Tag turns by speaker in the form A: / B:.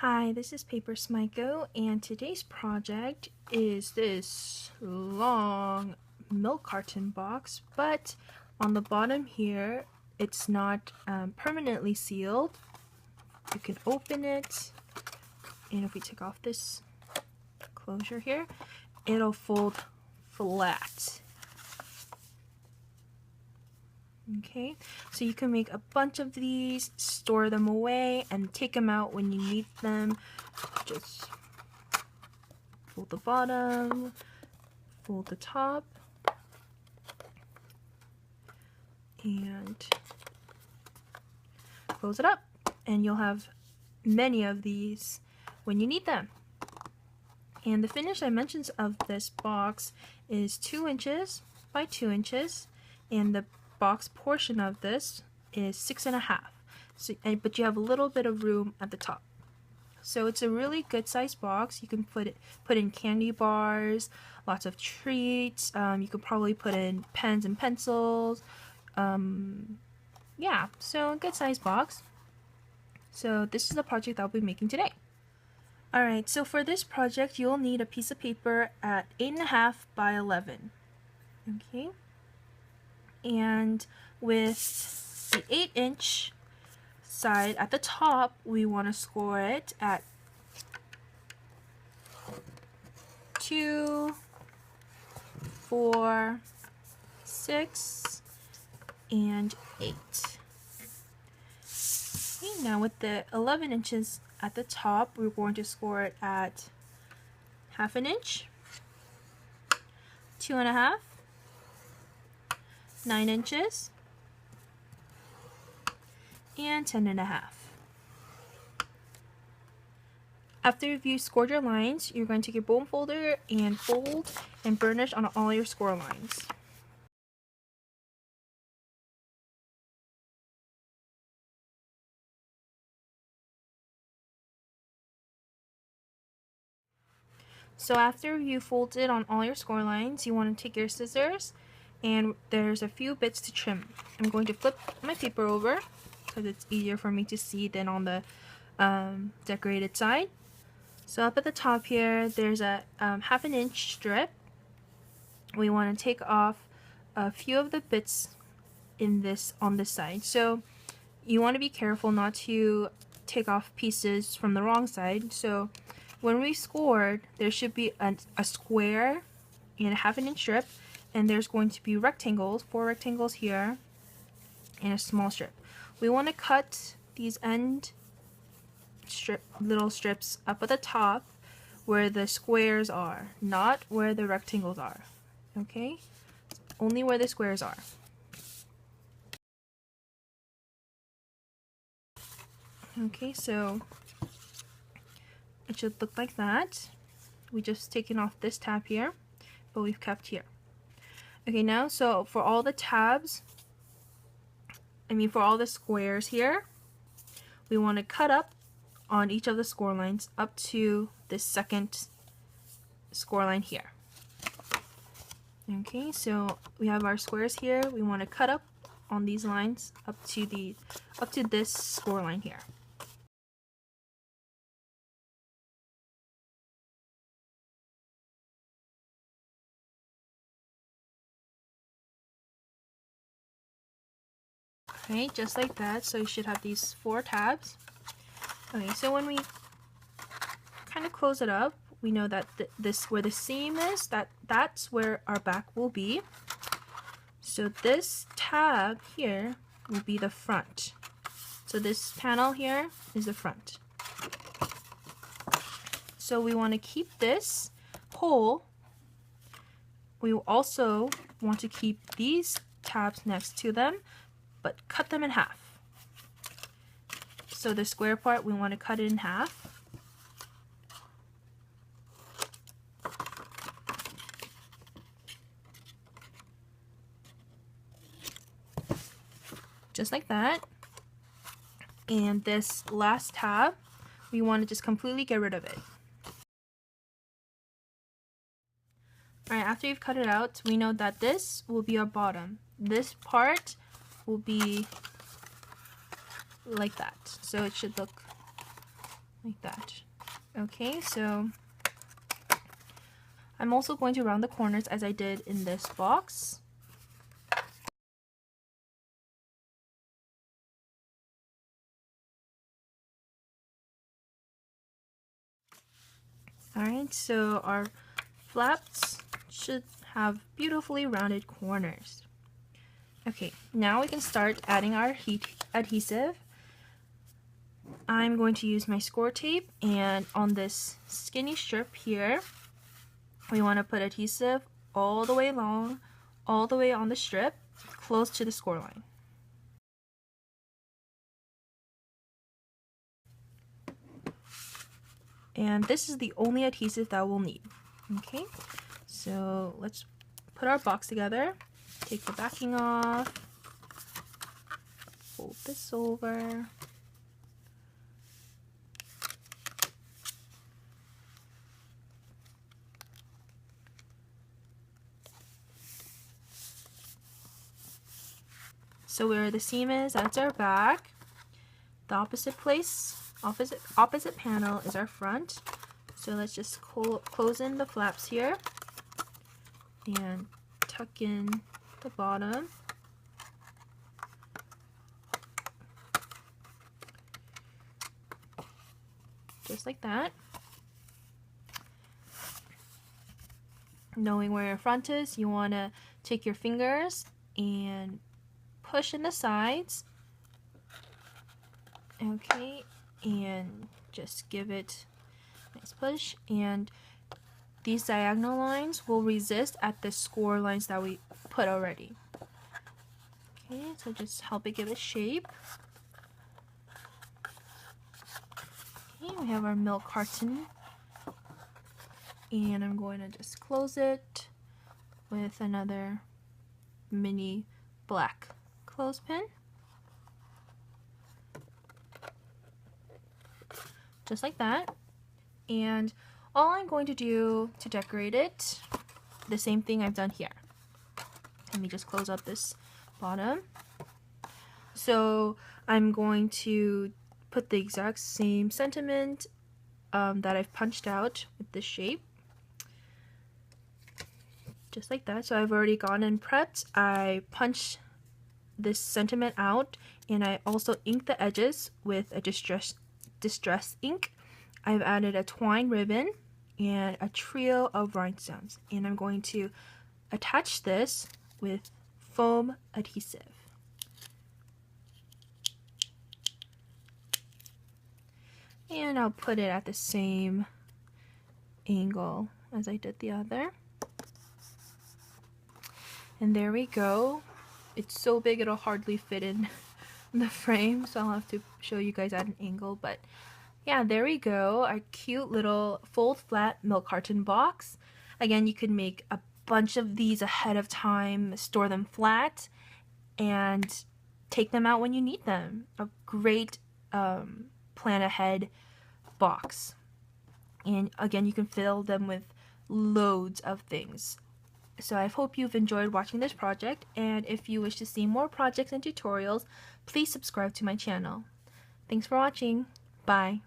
A: Hi, this is Paper SMYCHO, and today's project is this long milk carton box, but on the bottom here it's not permanently sealed. You can open it, and if we take off this closure here, it'll fold flat. Okay, so you can make a bunch of these, store them away, and take them out when you need them. Just fold the bottom, fold the top, and close it up, and you'll have many of these when you need them. And the finished dimensions of this box is 2 inches by 2 inches, and the box portion of this is 6.5. So, but you have a little bit of room at the top. So it's a really good sized box. You can put in candy bars, lots of treats. You could probably put in pens and pencils. Yeah, so a good sized box. So this is the project I'll be making today. Alright, so for this project you'll need a piece of paper at 8.5 by 11. Okay. And with the 8-inch side at the top, we want to score it at 2, 4, 6, and 8. Okay, now with the 11 inches at the top, we're going to score it at 1/2 inch, 2.5, 9 inches, and 10.5. After you've scored your lines, you're going to take your bone folder and fold and burnish on all your score lines. So after you folded on all your score lines, you want to take your scissors, and there's a few bits to trim. I'm going to flip my paper over because it's easier for me to see than on the decorated side. So up at the top here, there's a 1/2 inch strip. We want to take off a few of the bits on this side. So you want to be careful not to take off pieces from the wrong side. So when we scored, there should be a square and a 1/2 inch strip, and there's going to be rectangles, 4 rectangles here, and a small strip. We want to cut these little strips up at the top where the squares are, not where the rectangles are. Okay? Only where the squares are. Okay, so it should look like that. We just taken off this tab here, but we've kept here. Okay, now so for all the tabs, for all the squares here, we want to cut up on each of the score lines up to the second score line here. Okay, so we have our squares here. We want to cut up on these lines up to this score line here. Okay, just like that. So you should have these 4 tabs. Okay, so when we kind of close it up, we know that where the seam is, that's where our back will be. So this tab here will be the front. So this panel here is the front. So we want to keep this whole. We also want to keep these tabs next to them, but cut them in half. So the square part, we want to cut it in half. Just like that. And this last tab, we want to just completely get rid of it. Alright, after you've cut it out, we know that this will be our bottom. This part will be like that. So it should look like that. Okay, so I'm also going to round the corners as I did in this box. Alright, so our flaps should have beautifully rounded corners. Okay, now we can start adding our heat adhesive. I'm going to use my score tape, and on this skinny strip here, we want to put adhesive all the way along, all the way on the strip, close to the score line. And this is the only adhesive that we'll need. Okay, so let's put our box together, take the backing off, fold this over, so where the seam is, that's our back. The opposite panel is our front. So let's just close in the flaps here and tuck in the bottom. Just like that. Knowing where your front is, you want to take your fingers and push in the sides. Okay, and just give it a nice push, and these diagonal lines will resist at the score lines that we put already. Okay, so just help it give it shape. Okay, we have our milk carton, and I'm going to just close it with another mini black clothespin. Just like that. And all I'm going to do to decorate it, the same thing I've done here. Let me just close up this bottom. So I'm going to put the exact same sentiment that I've punched out with this shape. Just like that. So I've already gone and prepped. I punched this sentiment out, and I also inked the edges with a distress ink. I've added a twine ribbon and a trio of rhinestones, and I'm going to attach this with foam adhesive. And I'll put it at the same angle as I did the other. And there we go. It's so big it'll hardly fit in the frame, so I'll have to show you guys at an angle, but yeah, there we go, our cute little fold flat milk carton box. Again, you could make a bunch of these ahead of time, store them flat, and take them out when you need them. A great plan ahead box. And again, you can fill them with loads of things. So I hope you've enjoyed watching this project, and if you wish to see more projects and tutorials, please subscribe to my channel. Thanks for watching. Bye.